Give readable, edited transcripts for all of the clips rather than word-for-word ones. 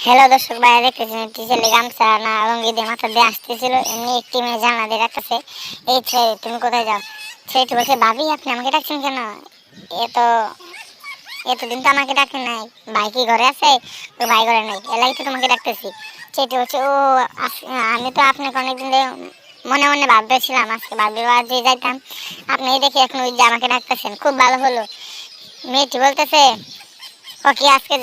Hello দর্শক ভাইয়া, দেখতেছেন একটি ছেলে গামছা না লুঙ্গি দিয়ে মাথা দিয়ে আসতেছিল, এমনি একটি মেয়ে জানলা দিয়ে রাখতেছে। এই ছেলে, তুমি কোথায় যাও? ছেলেটি বলছে, ভাবি আপনি আমাকে ডাকছেন কেন? এত এতদিন তো আমাকে ডাকেন নাই। ভাই কি ঘরে আছে? তো ভাই ঘরে নাই, এলাই তো তোমাকে ডাকতেছি। ছেলেটি বলছে, ও আমি তো আপনাকে অনেকদিন ধরে মনে মনে ভাবতেছিলাম, আজকে ভাবির বাড়ি যাইতাম, আপনি এই দেখি এখন ওই যে আমাকে ডাকতেছেন, খুব ভালো হলো। মেয়েটি বলতেছে, ওকে আজকে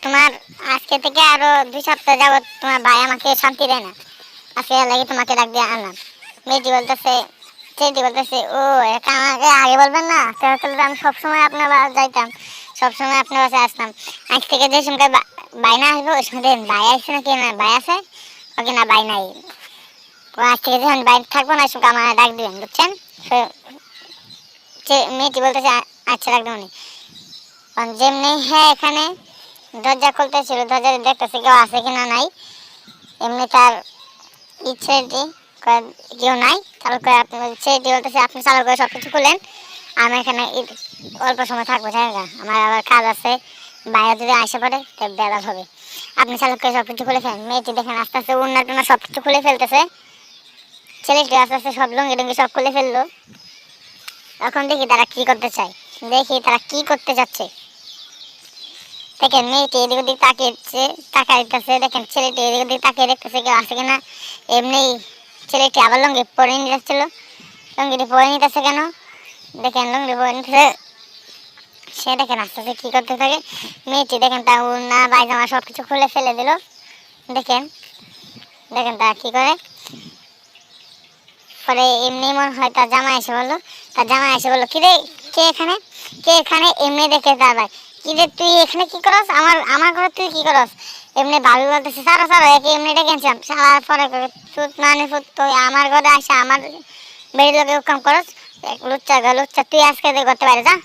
তোমার আজকে থেকে আরো 2 সপ্তাহ যাবত তোমার ভাই আমাকে শান্তি দেয় না, আজকে লাগে তোমাকে ডাক দিয়ে আনলাম। মেয়েটি বলতেছে ছেলেটি বলতেছে, ও এটা আমাকে আগে বলবেন না, তাহলে তো আমি সবসময় আপনার বাসা যাইতাম, সবসময় আপনার বাসায় আসতাম। আজ থেকে যে সময় ভাই না আসবো ওই সময় দেখেন ভাই আসছে না, কি না ভাই আছে, ওকে না ভাই নাই। আজ থেকে যখন ভাই থাকবো না, সঙ্গে আমার ডাক দিবেন, বুঝছেন? মেয়েটি বলতেছে, আচ্ছা ডাক দেবনি। যেমনি হ্যাঁ, এখানে দরজা খুলতেছিল, দরজা দেখতেছে কেউ আছে কিনা নাই। এমনি তার ইচ্ছেটি কেউ নাই, তারপরে আপনার ছেলেটি বলতেছে, আপনি চালু করে সব কিছু খুলেন, আমি এখানে অল্প সময় থাকবো, জায়গা আমার আবার কাজ আছে, বাইরে যদি আসে পড়ে তাই বেড়াল হবে, আপনি চালু করে সব কিছু খুলে ফেলেন। মেয়েটি দেখেন আস্তে আস্তে উন্না টুন্না সব কিছু খুলে ফেলতেছে, ছেলেটি আস্তে আস্তে সব লুঙ্গি টুঙ্গি সব খুলে ফেললো। এখন দেখি তারা কি করতে চায়, দেখি তারা কি করতে চাচ্ছে। দেখেন মেয়েটি এদিক ওদিক তাকিয়েছে, তাকাইতেছে, দেখেন ছেলেটি এদিক ওদিক তাকিয়ে দেখতেছে কেউ আছে কিনা। এমনি ছেলেটি আবার লুঙ্গি পরে নিয়ে যাচ্ছিল, লুঙ্গিটি পরে নিতেছে কেন, দেখেন লুঙ্গি পরে নিতেছে। সে দেখেন আস্তে আস্তে কি করতে থাকে, মেয়েটি দেখেন তা উড়না পায়জামা সব কিছু খুলে ফেলে দিল। দেখেন দেখেন তা কি করে। পরে এমনি মনে হয় তার জামা এসে বললো, তার জামা এসে বললো, কিরে কে এখানে, কে এখানে? এমনি দেখে তার ভাই, কিরে তুই এখানে কি করস, আমার আমার ঘরে তুই কি করস? এমনি ভাবি বলতেছে, সারা সারা একে এমনি ডেকেছিলাম, সারার পরে তুই মানে তুই আমার ঘরে আসে আমার বেড়ি লোকে কাম করস, লুচ্চা লুচ্চা, তুই আজকে করতে পারে যা।